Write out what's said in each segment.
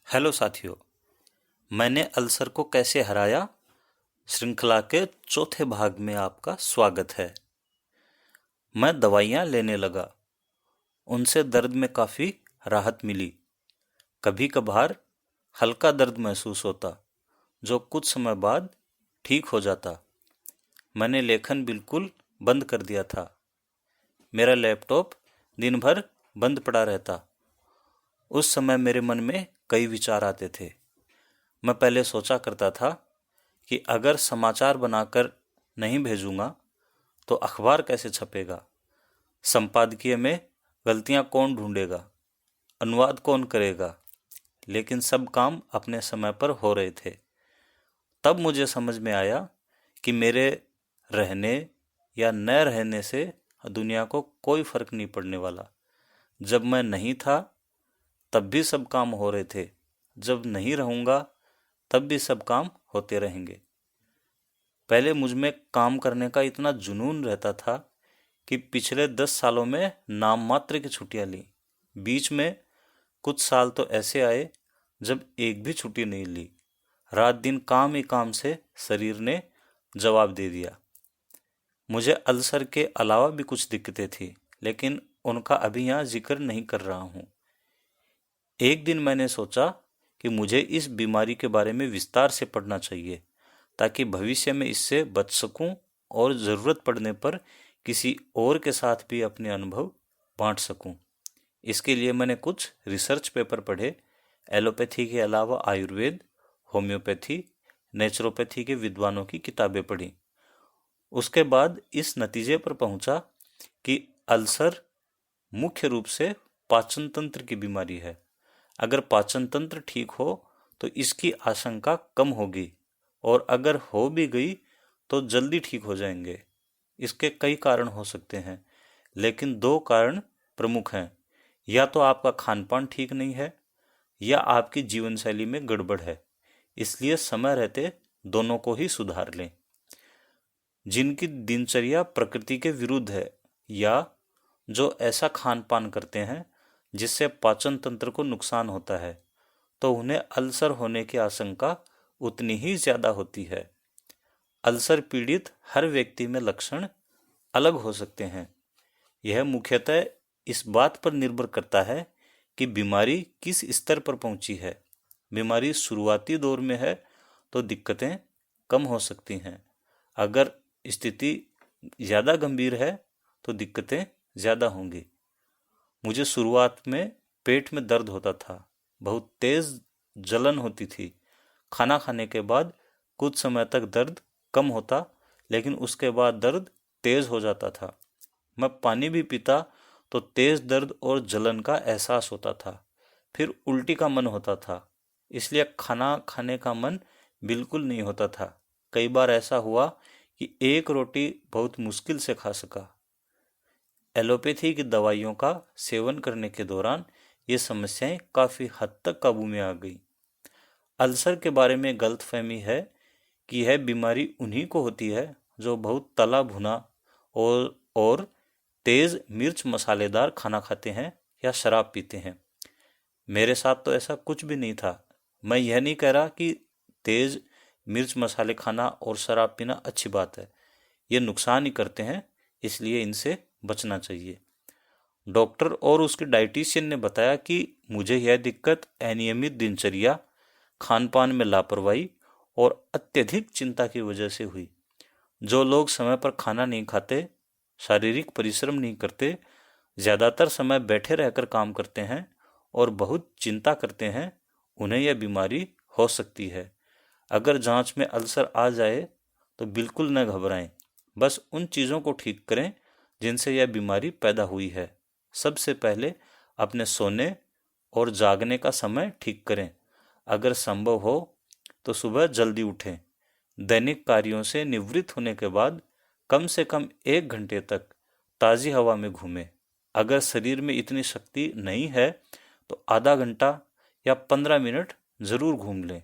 Hello साथियों, मैंने ulcer को कैसे हराया श्रृंखला के चौथे भाग में आपका स्वागत है। मैं दवाइयाँ लेने लगा। उनसे दर्द में काफ़ी राहत मिली। कभी कभार हल्का दर्द महसूस होता, जो कुछ समय बाद ठीक हो जाता। मैंने लेखन बिल्कुल बंद कर दिया था। मेरा लैपटॉप दिन भर बंद पड़ा रहता। उस समय मेरे मन में कई विचार आते थे। मैं पहले सोचा करता था कि अगर समाचार बनाकर नहीं भेजूंगा तो अखबार कैसे छपेगा, संपादकीय में गलतियां कौन ढूंढेगा, अनुवाद कौन करेगा। लेकिन सब काम अपने समय पर हो रहे थे। तब मुझे समझ में आया कि मेरे रहने या न रहने से दुनिया को कोई फर्क नहीं पड़ने वाला। जब मैं नहीं था तब भी सब काम हो रहे थे, जब नहीं रहूंगा तब भी सब काम होते रहेंगे। पहले मुझ में काम करने का इतना जुनून रहता था कि पिछले 10 सालों में नाम मात्र की छुट्टियां ली। बीच में कुछ साल तो ऐसे आए जब एक भी छुट्टी नहीं ली। रात दिन काम ही काम से शरीर ने जवाब दे दिया। मुझे अल्सर के अलावा भी कुछ दिक्कतें थी, लेकिन उनका अभी यहाँ जिक्र नहीं कर रहा हूँ। एक दिन मैंने सोचा कि मुझे इस बीमारी के बारे में विस्तार से पढ़ना चाहिए, ताकि भविष्य में इससे बच सकूं और ज़रूरत पड़ने पर किसी और के साथ भी अपने अनुभव बांट सकूं। इसके लिए मैंने कुछ रिसर्च पेपर पढ़े। एलोपैथी के अलावा आयुर्वेद, होम्योपैथी, नेचुरोपैथी के विद्वानों की किताबें पढ़ी। उसके बाद इस नतीजे पर पहुंचा कि अल्सर मुख्य रूप से पाचन तंत्र की बीमारी है। अगर पाचन तंत्र ठीक हो तो इसकी आशंका कम होगी, और अगर हो भी गई तो जल्दी ठीक हो जाएंगे। इसके कई कारण हो सकते हैं, लेकिन दो कारण प्रमुख हैं। या तो आपका खान पान ठीक नहीं है, या आपकी जीवन शैली में गड़बड़ है। इसलिए समय रहते दोनों को ही सुधार लें। जिनकी दिनचर्या प्रकृति के विरुद्ध है, या जो ऐसा खान पान करते हैं जिससे पाचन तंत्र को नुकसान होता है, तो उन्हें अल्सर होने की आशंका उतनी ही ज्यादा होती है। अल्सर पीड़ित हर व्यक्ति में लक्षण अलग हो सकते हैं। यह मुख्यतः इस बात पर निर्भर करता है कि बीमारी किस स्तर पर पहुंची है। बीमारी शुरुआती दौर में है तो दिक्कतें कम हो सकती हैं। अगर स्थिति ज़्यादा गंभीर है तो दिक्कतें ज़्यादा होंगी। मुझे शुरुआत में पेट में दर्द होता था, बहुत तेज जलन होती थी। खाना खाने के बाद कुछ समय तक दर्द कम होता, लेकिन उसके बाद दर्द तेज हो जाता था। मैं पानी भी पीता तो तेज दर्द और जलन का एहसास होता था। फिर उल्टी का मन होता था, इसलिए खाना खाने का मन बिल्कुल नहीं होता था। कई बार ऐसा हुआ कि एक रोटी बहुत मुश्किल से खा सका। एलोपैथी की दवाइयों का सेवन करने के दौरान ये समस्याएं काफ़ी हद तक काबू में आ गई। अल्सर के बारे में गलतफहमी है कि यह बीमारी उन्हीं को होती है जो बहुत तला भुना और तेज मिर्च मसालेदार खाना खाते हैं या शराब पीते हैं। मेरे साथ तो ऐसा कुछ भी नहीं था। मैं यह नहीं कह रहा कि तेज मिर्च मसाले खाना और शराब पीना अच्छी बात है। ये नुकसान ही करते हैं, इसलिए इनसे बचना चाहिए। डॉक्टर और उसके डाइटिशियन ने बताया कि मुझे यह दिक्कत अनियमित दिनचर्या, खान पान में लापरवाही और अत्यधिक चिंता की वजह से हुई। जो लोग समय पर खाना नहीं खाते, शारीरिक परिश्रम नहीं करते, ज़्यादातर समय बैठे रहकर काम करते हैं और बहुत चिंता करते हैं, उन्हें यह बीमारी हो सकती है। अगर जांच में अल्सर आ जाए तो बिल्कुल न घबराएं। बस उन चीज़ों को ठीक करें जिनसे यह बीमारी पैदा हुई है। सबसे पहले अपने सोने और जागने का समय ठीक करें। अगर संभव हो तो सुबह जल्दी उठें। दैनिक कार्यों से निवृत्त होने के बाद कम से कम 1 घंटे तक ताज़ी हवा में घूमें। अगर शरीर में इतनी शक्ति नहीं है तो आधा घंटा या 15 मिनट ज़रूर घूम लें।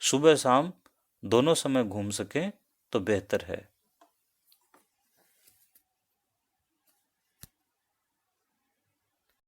सुबह शाम दोनों समय घूम सकें तो बेहतर है।